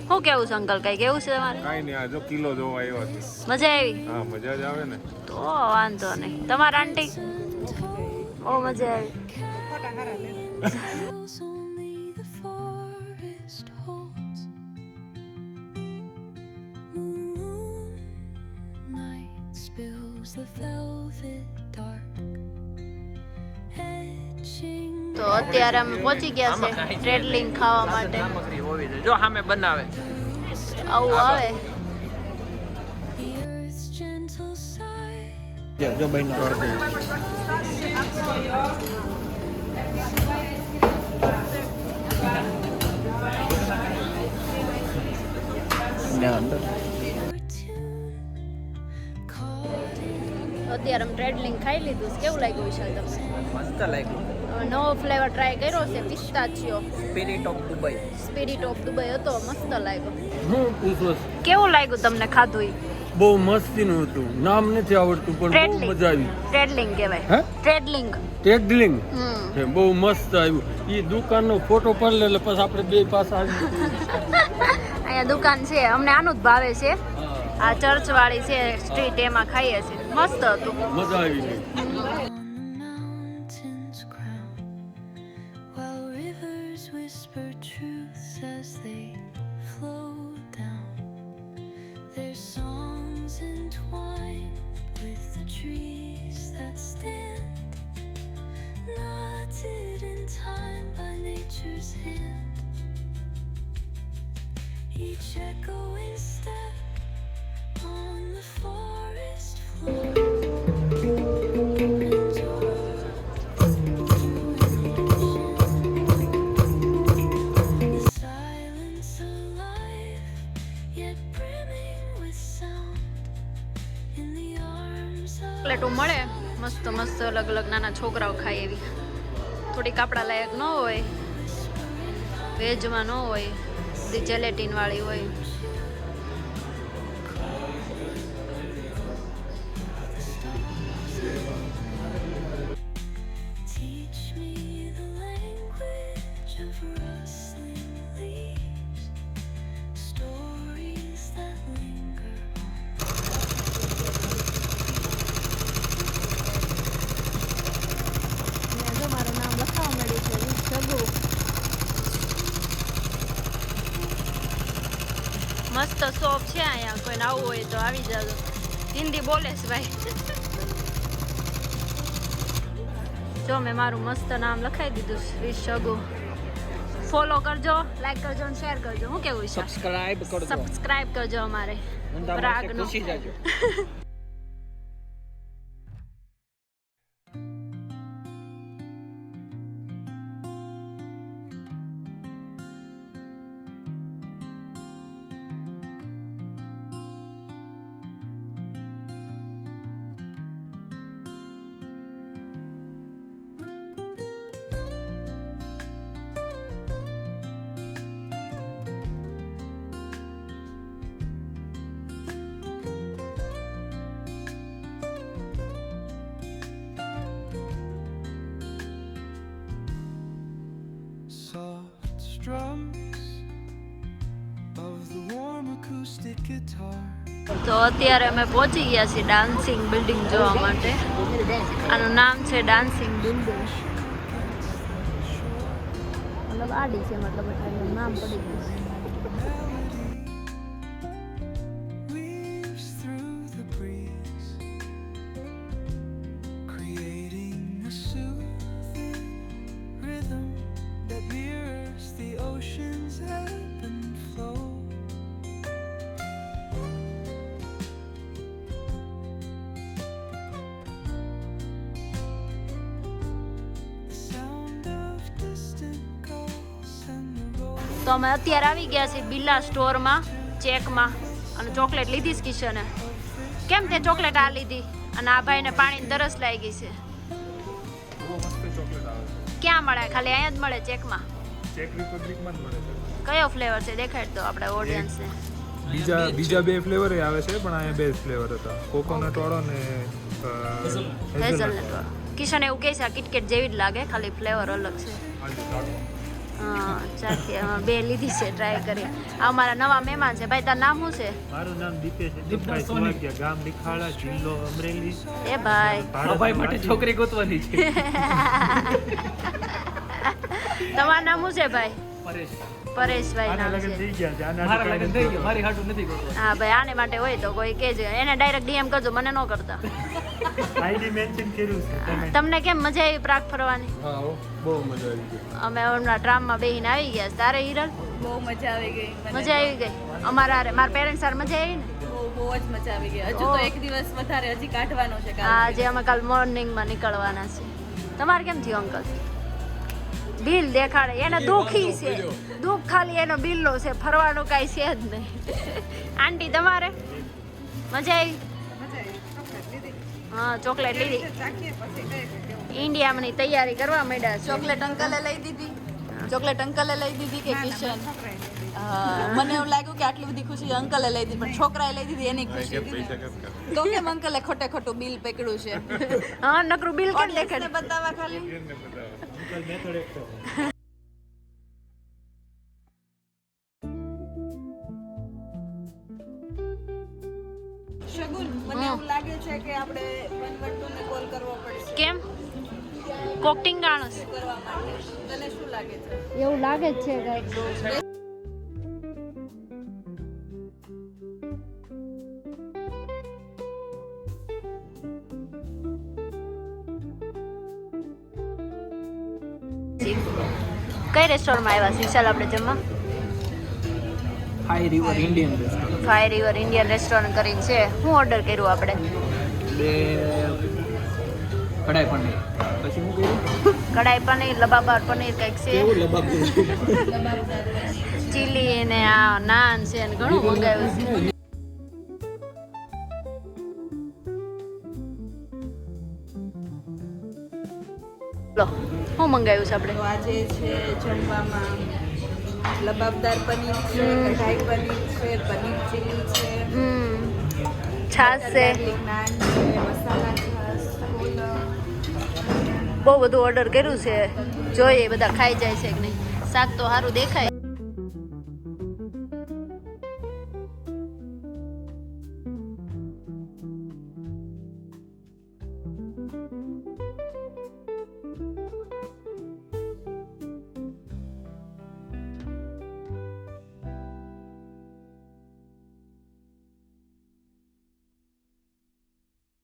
શું કેવું છે અંકલ, કઈ કેવું છે તમારે? કાઈ નહીં, આ જો કિલો જોવા આવ્યો છે. મજા આવી? હા, મજા જ આવે ને. તો વાંધો નહીં. તમારા આંટી? ઓ મજા આવી. તો અત્યારે અમે પહોંચી ગયા છે ટ્રેડલિંગ ખાવા માટે. જો સામે બનાવે આવું આવે. જો બહેનો અત્યારે અમે ટ્રેડલિંગ ખાઈ લીધું છે. કેવું લાગ્યું વિશાલ તમને? મસ્ત લાગ્યું. નવો ફ્લેવર ટ્રાય કર્યો છે pistachio. Spirit of Dubai. Spirit of Dubai હતો, મસ્ત લાગ્યો. હું પૂછો કેવું લાગ્યું તમને ખાધું ઈ? બહુ મસ્તીનું હતું. નામ નથી આવડતું પણ બહુ મજા આવી. ટ્રેડલિંગ કહેવાય. હે? ટ્રેડલિંગ. ટેગલિંગ હમ. છે, બહુ મસ્ત આવ્યું. એ દુકાનનો ફોટો પાડી લે એટલે પછી આપણે બે પાછા આવી. અહીંયા દુકાન છે, અમને આનું જ ભાવે છે. આ ચર્ચ વાળી છે સ્ટ્રીટ, એમાં ખાઈએ છીએ. મસ્ત હતું. મજા આવી ગઈ. Each echoing step on the forest floor. The silence alive, yet brimming with sound. In the arms of ચોકલેટો મળે મસ્ત મસ્ત, અલગ અલગ નાના છોકરાઓ ખાય એવી. થોડી કાપડા લાયક ન હોય, વેજમાં ન હોય, બધી જેલેટીન વાળી હોય. teach me the language of rustling leaves, stories that linger જો મારું નામ લખાવા મળ્યું છે સગુ. મસ્ત શોપ છે અહીંયા, કોઈને આવવું હોય તો આવી જાજો. હિન્દી બોલે છે ભાઈ. જો મેં મારું મસ્ત નામ લખાઈ દીધું, શ્રી સગુ. ફોલો કરજો, લાઈક કરજો અને શેર કરજો. શું કેવું છે? સબસ્ક્રાઇબ કરજો. સબસ્ક્રાઇબ કરજો અમારે પ્રાગનો. ખુશી જાજો. Soft strums of the warm acoustic guitar. તો અત્યારે અમે પહોંચી ગયા છીએ ડાન્સિંગ બિલ્ડિંગ જોવા માટે. આનું નામ છે ડાન્સિંગ બિલ્ડિંગ. મતલબ આડી છે, મતલબ એટલે નામ પડી ગયું છે. Weaves through the breeze, creating a soothing rhythm that mirrors the ocean's ebb and flow. The sound of distant gulls and the roll. તો અમે અત્યારે આવી ગયા છીએ બિલ્લા સ્ટોરમાં, ચેકમાં. અને ચોકલેટ લીધી છે કિશને. કેમ તે ચોકલેટ આ લીધી? અને આ ભાઈને પાણીની તરસ લાગી છે. બહુ મસ્ત ચોકલેટ આવે છે. ક્યાં મળે? ખાલી અહીંયા જ મળે ચેકમાં? ચેક રિપબ્લિકમાં જ મળે છે. કયો ફ્લેવર છે દેખાડ દો આપણે ઓડિયન્સને. બીજા બે ફ્લેવર આવે છે, પણ અહીંયા બે ફ્લેવર હતા, કોકોનટ વાળો ને હેઝલનટ વાળો. કિશન એવું કહે છે આ કિટકેટ જેવી જ લાગે, ખાલી ફ્લેવર અલગ છે. હા ચાખીએ બે લીધી છે ટ્રાય કરી. આ અમારા નવા મહેમાન છે. ભાઈ તારું નામ શું છે? મારું નામ દીપેશ દીપભાઈ સુવાગ્યા, ગામ લીખાડા, જિલ્લો અમરેલી. એ ભાઈ ભાઈ માટે છોકરી ગોતવાની છે. તમારું નામ શું છે ભાઈ? પરેશ પરેશભાઈ આના નામ લગ્ન છે. થઈ ગયા છે, આના મારા લગ્ન થઈ ગયા, મારી હાટું નથી ગોતવા. હા ભાઈ આને માટે હોય તો કોઈ કહેજો. એને ડાયરેક્ટ ડીએમ કરજો, મને ન કરતા. આઈડી મેન્શન કર્યું છે તમે. તમને કેમ મજા આવી પ્રાગ ફરવાની? હા હો, બહુ મજા આવી ગઈ. અમે હમણાં ટ્રામમાં બેહીને આવી ગયા. તારે હિરલ બહુ મજા આવી ગઈ મને. મજા આવી ગઈ? મારા પેરેન્ટ્સ સાર મજા આવી ને? બહુ જ મજા આવી ગઈ. હજુ તો એક દિવસ વધારે હજી કાઢવાનો છે કાલે. હા જે અમે કાલ મોર્નિંગમાં નીકળવાના છે. તમારે કેમ થયું અંકલ? બિલ દેખાડે એને દુખી છે. દુઃખ ખાલી એનો બિલનો છે, ફરવાનું કાંઈ છે જ નહીં. આંટી તમારે મજા આવી? હા ચોકલેટ લીધી. ઇન્ડિયામાંની તૈયારી કરવા માંડ્યા છે. ચોકલેટ અંકલે લઈ દીધી. ચોકલેટ અંકલે લઈ દીધી કે કિશન? મને એવું લાગ્યું કે આટલી બધી ખુશી અંકલે લઈ દીધી, પણ છોકરાએ લઈ દીધી એની ખુશી. તો કેમ અંકલે ખોટે ખોટું બિલ પકડ્યું છે? હા નકરું બિલ કેમ Audience દેખાડે? ને બતાવવા ખાલી. શગુન, મને એવું લાગે છે કે આપણે વનવટુને કોલ કરવો પડશે કેમ? કોકટિંગ ગાણસ કરવા માટે. તને શું લાગે છે? એવું લાગે જ છે કાંઈક. કઈ રેસ્ટોરન્ટમાં આવ્યા છે વિશાલ આપણે જમવા? High river Indian restaurant. Fire river Indian restaurant કરીને છે. શું ઓર્ડર કર્યું આપણે? 2 કઢાઈ પનીર. પછી શું કર્યું? કઢાઈ પનીર, લબાબાર પનીર કંઈક છે, કેવું લબાબ ચીલી ને આ નાન છે ને ઘણું મંગાવ્યું છે. લો શું મંગાવ્યું છે આપણે? તો આજે છે જમવામાં લબાબદાર પનીર છે, કઢાઈ પનીર છે, પનીર ચીલી છે, છાશ છે, ગાર્લિક નાન છે, મસાલા છાશ, કોલા. બહુ બધું ઓર્ડર કર્યું છે. જોઈએ બધા ખાઈ જાય છે કે નહીં. શાક તો સારું દેખાય.